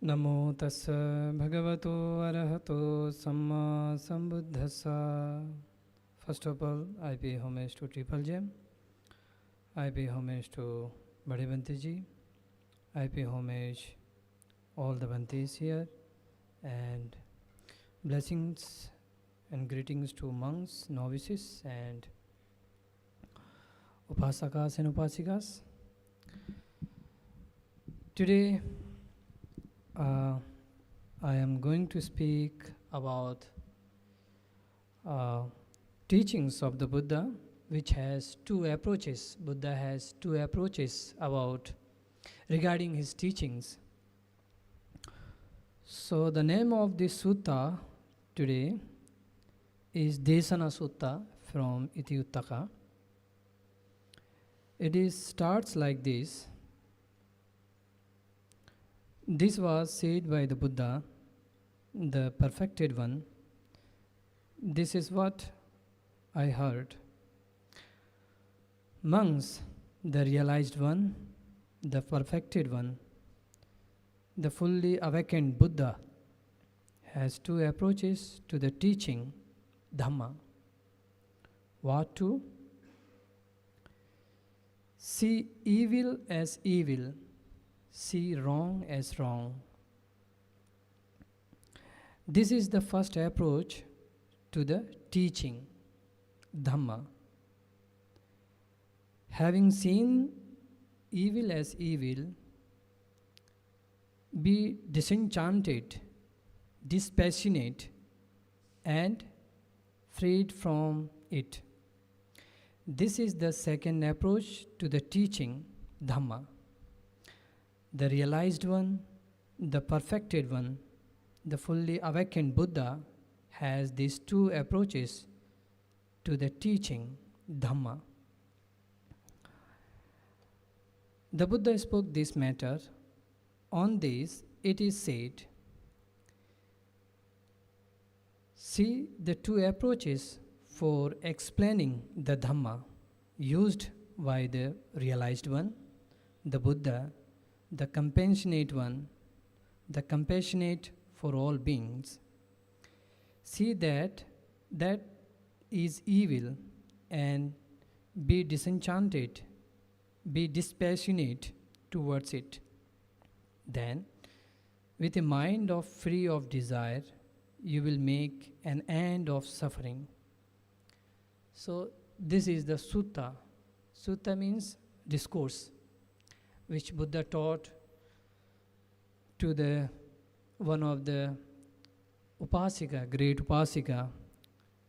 Namo tassa bhagavato arahato samma sambuddhassa. First of all, I pay homage to Triple Gem. I pay homage to Bade Bante ji. I pay homage all the Bantes here, and blessings and greetings to monks, novices, and upasakas and upasikas. Today, I am going to speak about teachings of the Buddha, which has two approaches. Buddha has two approaches regarding his teachings. So the name of this sutta today is Desana Sutta from Iti Uttaka. Starts like this. This was said by the Buddha, the perfected one. This is what I heard. Monks, the realized one, the perfected one, the fully awakened Buddha has two approaches to the teaching Dhamma. What to? See evil as evil, see wrong as wrong. This is the first approach to the teaching Dhamma. Having seen evil as evil, be disenchanted, dispassionate, and freed from it. This is the second approach to the teaching Dhamma. The realized one, the perfected one, the fully awakened Buddha has these two approaches to the teaching Dhamma. The Buddha spoke this matter. On this, it is said, see the two approaches for explaining the Dhamma used by the realized one, the Buddha, the compassionate one, the compassionate for all beings. See that is evil and be disenchanted, be dispassionate towards it. Then, with a mind free of desire, you will make an end of suffering. So, this is the sutta. Sutta means discourse, which Buddha taught to one of the upasika, great upasika,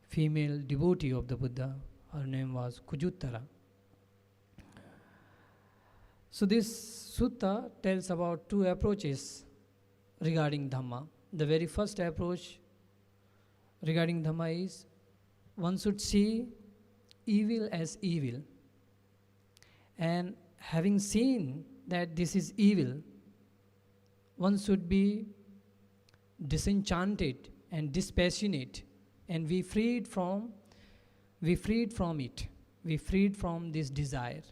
female devotee of the Buddha. Her name was Kujuttara. So this sutta tells about two approaches regarding Dhamma. The very first approach regarding Dhamma is one should see evil as evil, and having seen that this is evil, one should be disenchanted and dispassionate, and we freed from it, we freed from this desire.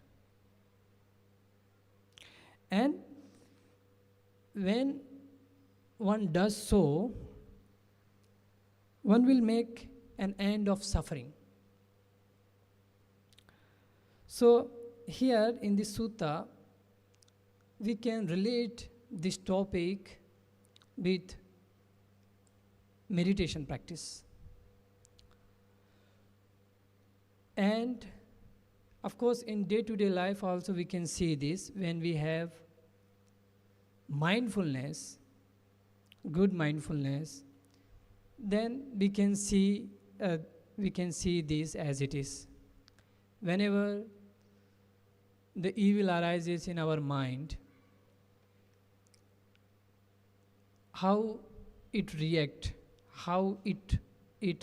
And when one does so, one will make an end of suffering. So here in this sutta, we can relate this topic with meditation practice. And of course, in day-to-day life also we can see this. When we have mindfulness, good mindfulness, then we can see this as it is. Whenever the evil arises in our mind, how it reacts, how it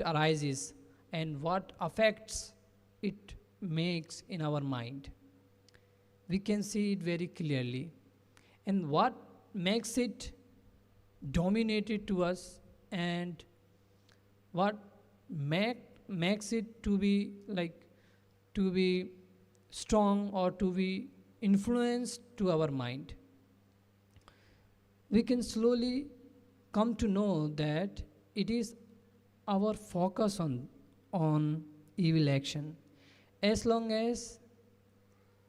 arises, and what effects it makes in our mind, we can see it very clearly. And what makes it dominated to us, and what makes it to be strong or to be influenced to our mind. we can slowly come to know that it is our focus on evil action. As long as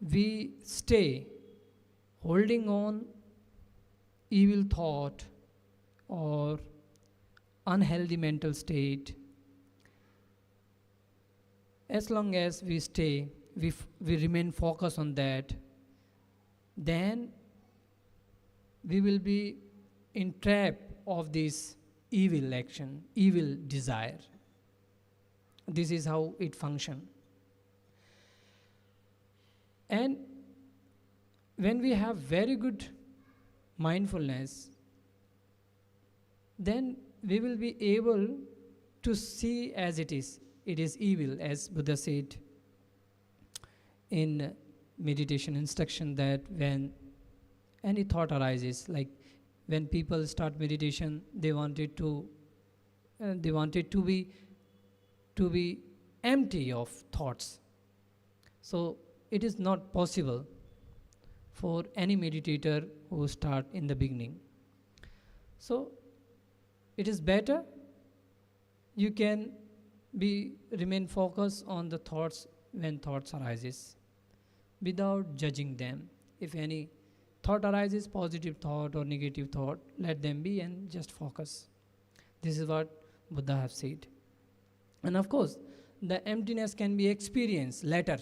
we stay holding on evil thought or unhealthy mental state, as long as we stay, we remain focused on that, then we will be in trap of this evil action, evil desire. This is how it functions. And when we have very good mindfulness, then we will be able to see as it is. It is evil, as Buddha said in meditation instruction, that when any thought arises, like when people start meditation, they want it to be empty of thoughts. So it is not possible for any meditator who start in the beginning. So it is better you can remain focused on the thoughts when thoughts arises, without judging them. If any thought arises, positive thought or negative thought, let them be and just focus. This is what Buddha have said. And of course, the emptiness can be experienced later.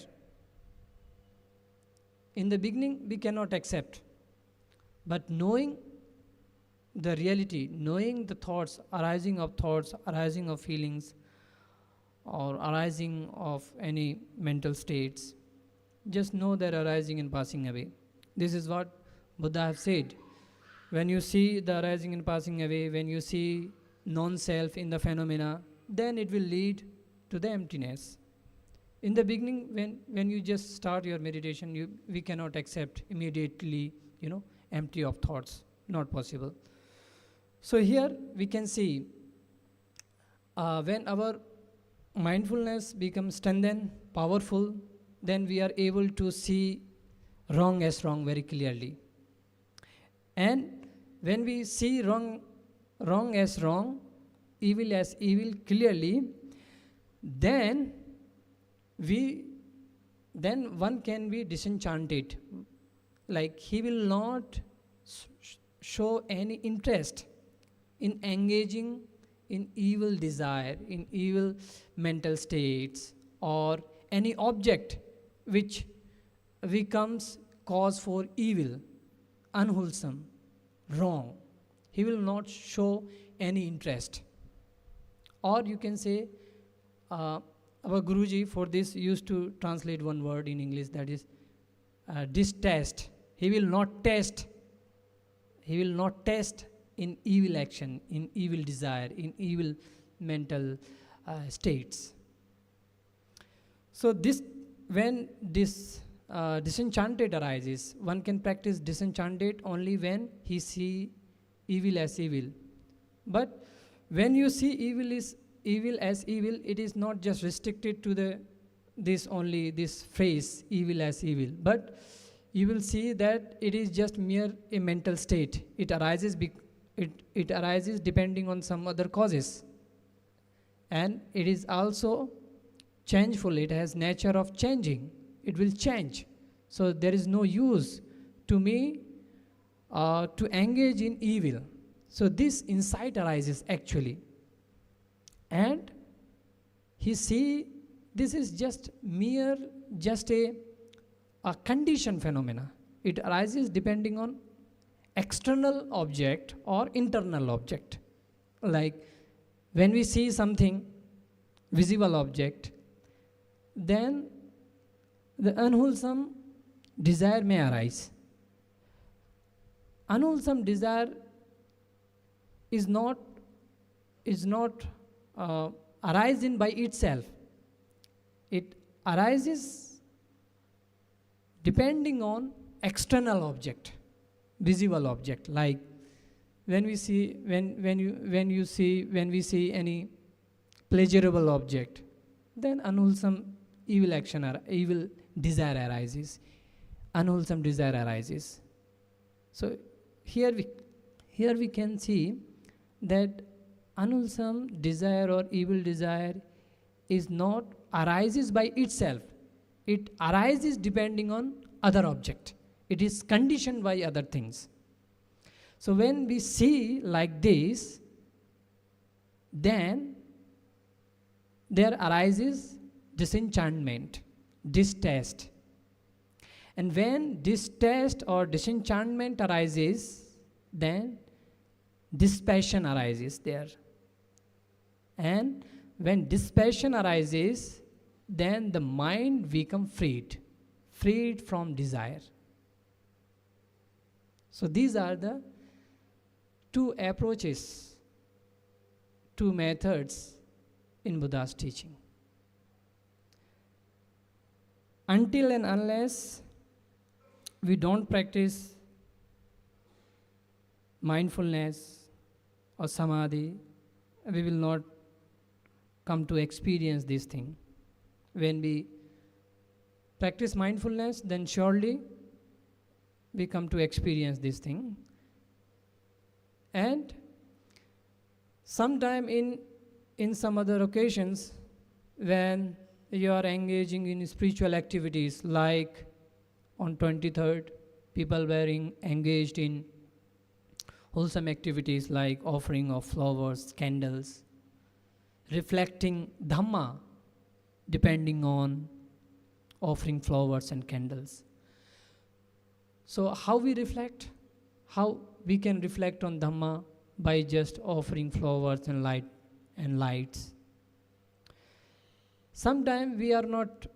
In the beginning, we cannot accept. But knowing the reality, knowing the thoughts, arising of feelings, or arising of any mental states, just know they're arising and passing away. This is what Buddha have said. When you see the arising and passing away, when you see non-self in the phenomena, then it will lead to the emptiness. In the beginning, when you just start your meditation, we cannot accept immediately, empty of thoughts. Not possible. So here we can see when our mindfulness becomes strengthened, powerful, then we are able to see wrong as wrong very clearly. And when we see wrong as wrong, evil as evil clearly, then one can be disenchanted. Like he will not show any interest in engaging in evil desire, in evil mental states, or any object which becomes cause for evil, unwholesome, wrong. He will not show any interest. Or you can say, our Guruji for this used to translate one word in English, that is distaste. He will not test in evil action, in evil desire, in evil mental states. So when this disenchanted arises, one can practice disenchanted only when he see evil as evil. But when you see evil as evil, it is not just restricted to this phrase, evil as evil, but you will see that it is just mere a mental state. It arises it arises depending on some other causes, and it is also changeful. It has nature of changing. It will change. So there is no use to me to engage in evil. So this insight arises actually, and he see this is just a condition phenomena. It arises depending on external object or internal object. Like when we see something, visible object, then the unwholesome desire may arise. Unwholesome desire is not arising by itself. It arises depending on external object, visible object. Like when we see when we see any pleasurable object, then unwholesome evil desire arises. Unwholesome desire arises. So here here we can see that unwholesome desire or evil desire is not arises by itself. It arises depending on other object. It is conditioned by other things. So when we see like this, then there arises disenchantment, distaste. And when distaste or disenchantment arises, then dispassion arises there. And when dispassion arises, then the mind becomes freed from desire. So these are the two approaches, two methods in Buddha's teaching. Until and unless we don't practice mindfulness or samadhi, we will not come to experience this thing. When we practice mindfulness, then surely we come to experience this thing. And sometime in some other occasions, when you are engaging in spiritual activities, like on 23rd, people were engaged in wholesome activities like offering of flowers, candles, reflecting Dhamma, depending on offering flowers and candles. So how we reflect? How we can reflect on Dhamma? By just offering flowers and lights. Sometimes we are not,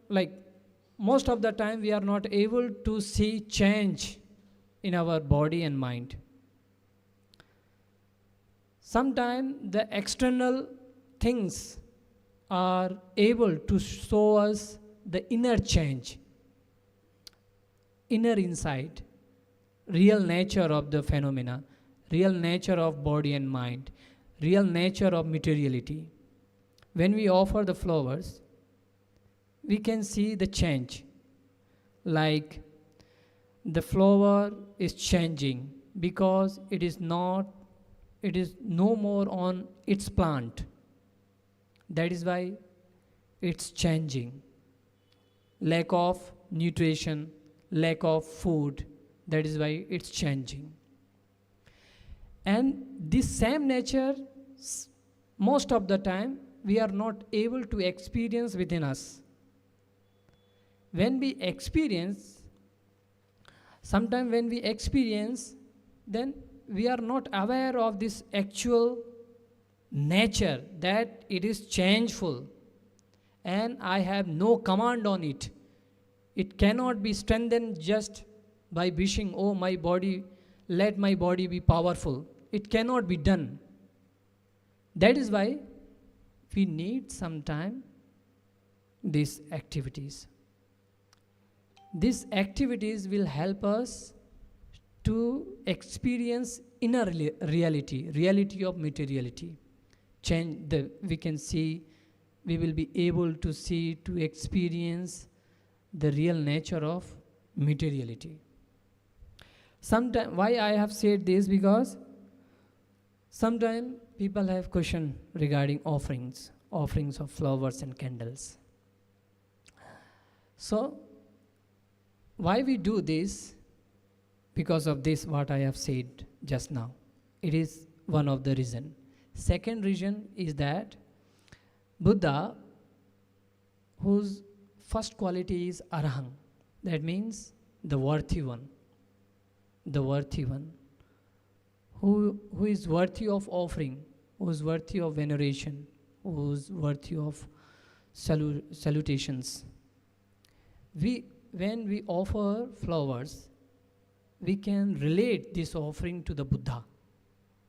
most of the time we are not able to see change in our body and mind. Sometimes the external things are able to show us the inner change, inner insight, real nature of the phenomena, real nature of body and mind, real nature of materiality. When we offer the flowers, we can see the change. Like the flower is changing because it is no more on its plant. That is why it's changing. Lack of nutrition, lack of food, that is why it's changing. And this same nature, most of the time, we are not able to experience within us. When we experience, then we are not aware of this actual nature, that it is changeful and I have no command on it. It cannot be strengthened just by wishing, oh my body, let my body be powerful. It cannot be done. That is why we need sometime these activities. These activities will help us to experience inner reality of materiality. We can see, we will be able to see, to experience the real nature of materiality. Sometimes, why I have said this, because sometimes people have question regarding offerings of flowers and candles. So, why we do this? Because of this, what I have said just now. It is one of the reason. Second reason is that Buddha, whose first quality is Arahant, that means the worthy one, who is worthy of offering, who is worthy of veneration, who is worthy of salutations. When we offer flowers, we can relate this offering to the Buddha.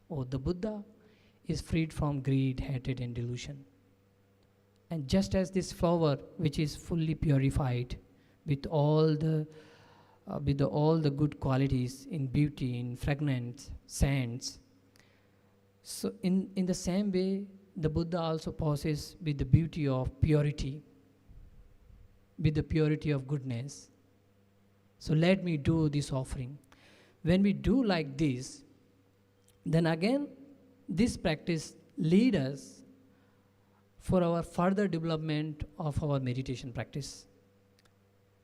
Oh, the Buddha is freed from greed, hatred, and delusion. And just as this flower, which is fully purified with all the good qualities in beauty, in fragrance, scents, so in the same way, the Buddha also possesses with the beauty of purity, with the purity of goodness. So let me do this offering. When we do like this, Then again, this practice lead us for our further development of our meditation practice.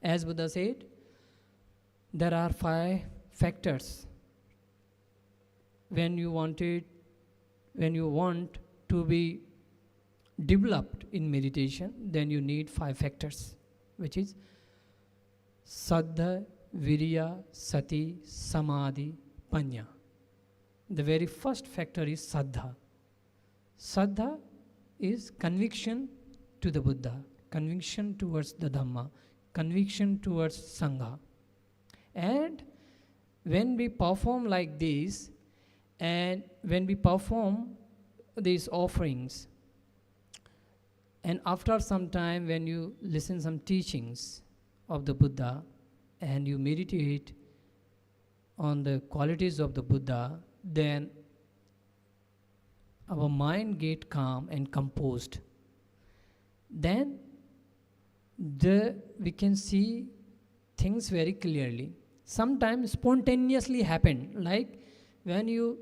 As Buddha said, there are 5 factors when you want to be developed in meditation, then you need 5 factors, which is Saddha, Virya, Sati, Samadhi, Panya. The very first factor is Saddha. Saddha is conviction to the Buddha, conviction towards the Dhamma, conviction towards Sangha. And when we perform like this, and when we perform these offerings, and after some time when you listen some teachings of the Buddha and you meditate on the qualities of the Buddha, then our mind get calm and composed. Then we can see things very clearly. Sometimes spontaneously happen, like when you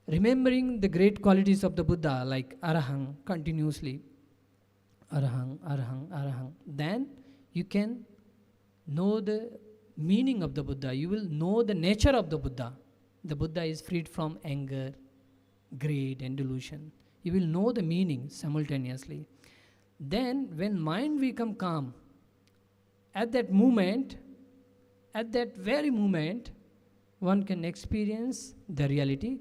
remembering the great qualities of the Buddha, like Arahang continuously, Arahang, Arahang, Arahang, then you can know the meaning of the Buddha. You will know the nature of the Buddha. The Buddha is freed from anger, greed and delusion. You will know the meaning simultaneously. Then when mind become calm, at that very moment, one can experience the reality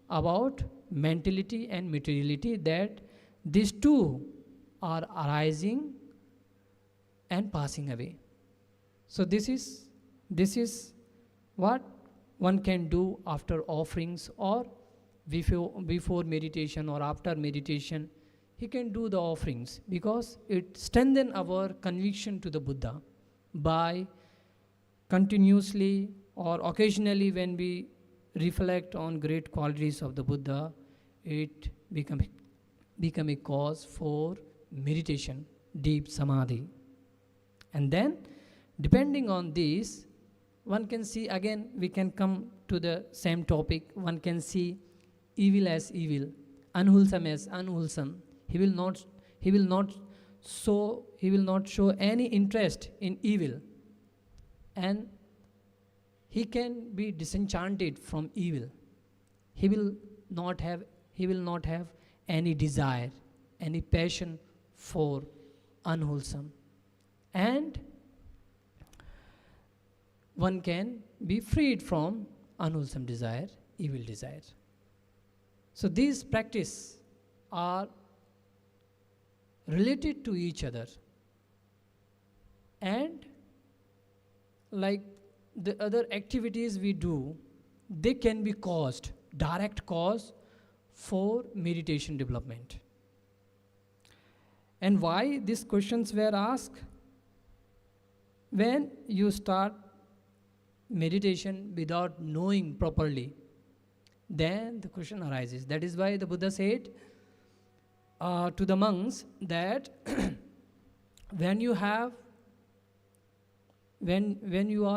about mentality and materiality, that these two are arising and passing away. So this is what one can do after offerings, or before meditation or after meditation. He can do the offerings because it strengthens our conviction to the Buddha by continuously or occasionally when we reflect on great qualities of the Buddha, it become a cause for meditation, deep samadhi. And then depending on this, one can see, again we can come to the same topic, one can see evil as evil, unwholesome as unwholesome. He will not show any interest in evil, and he can be disenchanted from evil. He will not have any desire, any passion for unwholesome, and one can be freed from unwholesome desire, evil desire. So these practices are related to each other, and like the other activities we do, they can be direct cause for meditation development. And why these questions were asked? When you start meditation without knowing properly, then the question arises. That is why the Buddha said to the monks that when you are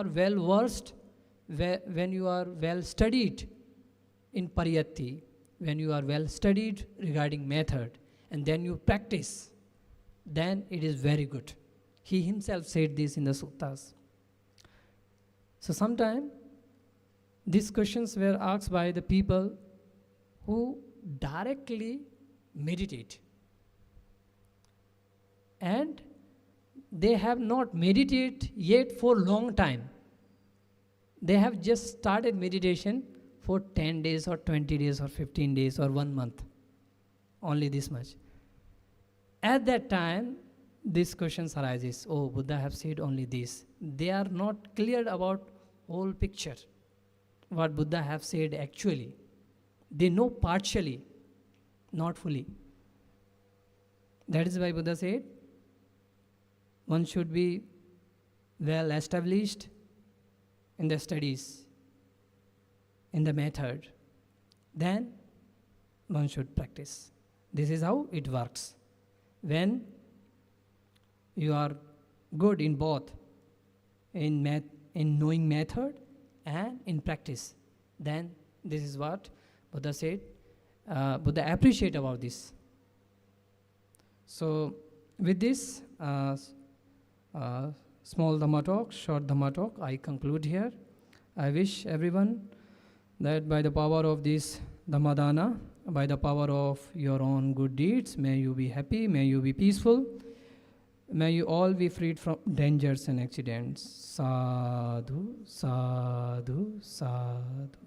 well versed, when you are well studied in pariyatti, when you are well studied regarding method, and then you practice, then it is very good. He himself said this in the suttas. So sometimes these questions were asked by the people who directly meditate, and they have not meditated yet for long time. They have just started meditation for 10 days or 20 days or 15 days or 1 month, only this much. At that time, these questions arises. Oh, Buddha have said only this. They are not clear about whole picture, what Buddha have said actually. They know partially, not fully. That is why Buddha said, one should be well established in the studies, in the method. Then one should practice. This is how it works. When you are good in both, in knowing method and in practice, Then this is what Buddha said. Buddha appreciate about this. So with this small Dhamma talk, short Dhamma talk, I conclude here. I wish everyone that by the power of this Dhammadana, by the power of your own good deeds, may you be happy, may you be peaceful, may you all be freed from dangers and accidents. Sadhu, sadhu, sadhu.